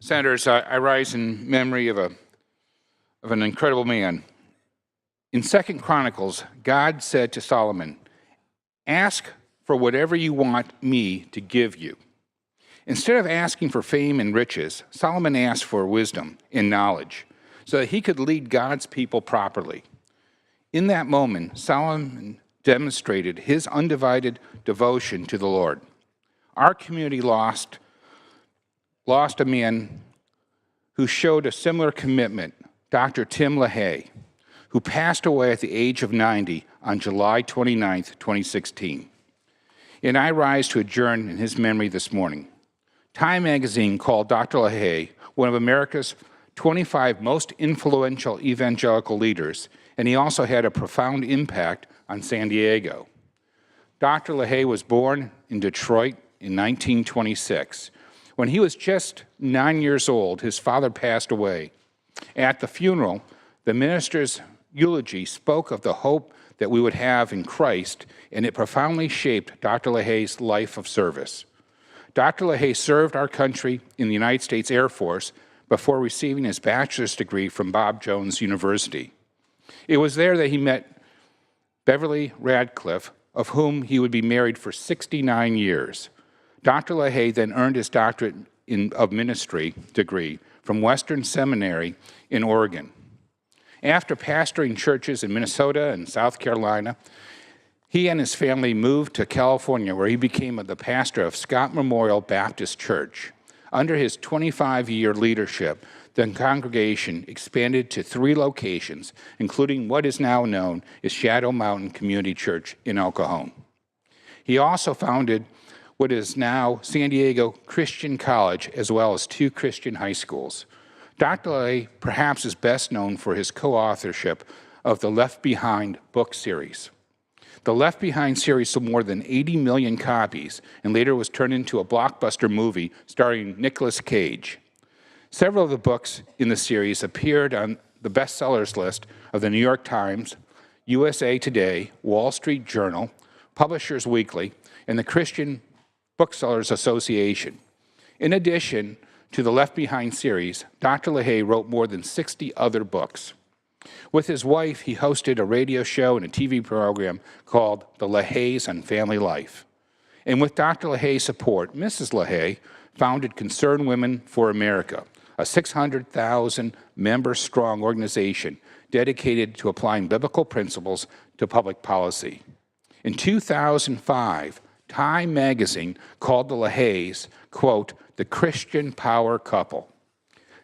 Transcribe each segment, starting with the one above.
Senators, I rise in memory of an incredible man. In 2 Chronicles, God said to Solomon, "Ask for whatever you want me to give you." Instead of asking for fame and riches, Solomon asked for wisdom and knowledge so that he could lead God's people properly. In that moment, Solomon demonstrated his undivided devotion to the Lord. Our community lost a man who showed a similar commitment, Dr. Tim LaHaye, who passed away at the age of 90 on July 29, 2016. And I rise to adjourn in his memory this morning. Time magazine called Dr. LaHaye one of America's 25 most influential evangelical leaders, and he also had a profound impact on San Diego. Dr. LaHaye was born in Detroit in 1926. When he was just 9 years old, his father passed away. At the funeral, the minister's eulogy spoke of the hope that we would have in Christ, and it profoundly shaped Dr. LaHaye's life of service. Dr. LaHaye served our country in the United States Air Force before receiving his bachelor's degree from Bob Jones University. It was there that he met Beverly Radcliffe, of whom he would be married for 69 years. Dr. LaHaye then earned his doctorate of ministry degree from Western Seminary in Oregon. After pastoring churches in Minnesota and South Carolina, he and his family moved to California, where he became the pastor of Scott Memorial Baptist Church. Under his 25-year leadership, the congregation expanded to 3 locations, including what is now known as Shadow Mountain Community Church in El Cajon. He also founded what is now San Diego Christian College, as well as 2 Christian high schools. Dr. LaHaye perhaps is best known for his co-authorship of the Left Behind book series. The Left Behind series sold more than 80 million copies and later was turned into a blockbuster movie starring Nicolas Cage. Several of the books in the series appeared on the bestsellers list of the New York Times, USA Today, Wall Street Journal, Publishers Weekly, and the Christian Booksellers Association. In addition to the Left Behind series, Dr. LaHaye wrote more than 60 other books. With his wife, he hosted a radio show and a TV program called The LaHayes on Family Life. And with Dr. LaHaye's support, Mrs. LaHaye founded Concerned Women for America, a 600,000 member strong organization dedicated to applying biblical principles to public policy. In 2005, Time magazine called the LaHayes, quote, the Christian power couple.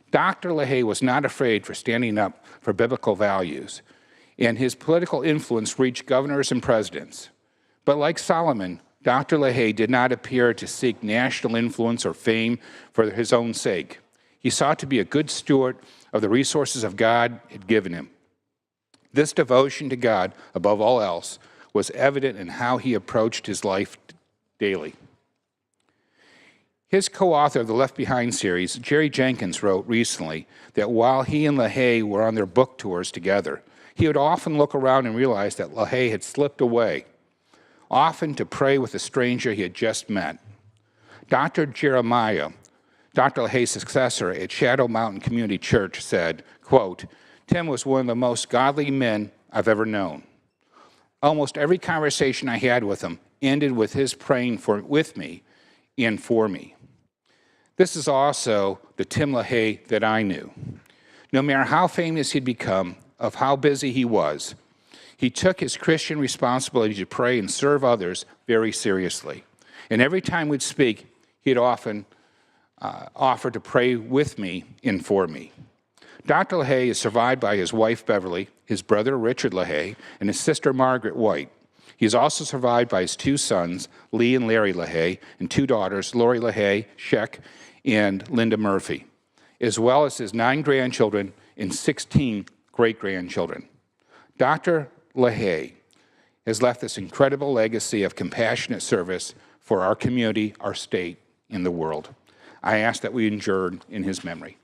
Dr. LaHaye was not afraid for standing up for biblical values, and his political influence reached governors and presidents. But like Solomon, Dr. LaHaye did not appear to seek national influence or fame for his own sake. He sought to be a good steward of the resources of God had given him. This devotion to God, above all else, was evident in how he approached his life daily. His co-author of the Left Behind series, Jerry Jenkins, wrote recently that while he and LaHaye were on their book tours together, he would often look around and realize that LaHaye had slipped away, often to pray with a stranger he had just met. Dr. Jeremiah, Dr. LaHaye's successor at Shadow Mountain Community Church, said, quote, Tim was one of the most godly men I've ever known. Almost every conversation I had with him ended with his praying with me and for me. This is also the Tim LaHaye that I knew. No matter how famous he'd become, of how busy he was, he took his Christian responsibility to pray and serve others very seriously. And every time we'd speak, he'd often offer to pray with me and for me. Dr. LaHaye is survived by his wife, Beverly, his brother, Richard LaHaye, and his sister, Margaret White. He is also survived by his 2 sons, Lee and Larry LaHaye, and 2 daughters, Lori LaHaye, Sheck, and Linda Murphy, as well as his 9 grandchildren and 16 great-grandchildren. Dr. LaHaye has left this incredible legacy of compassionate service for our community, our state, and the world. I ask that we adjourn in his memory.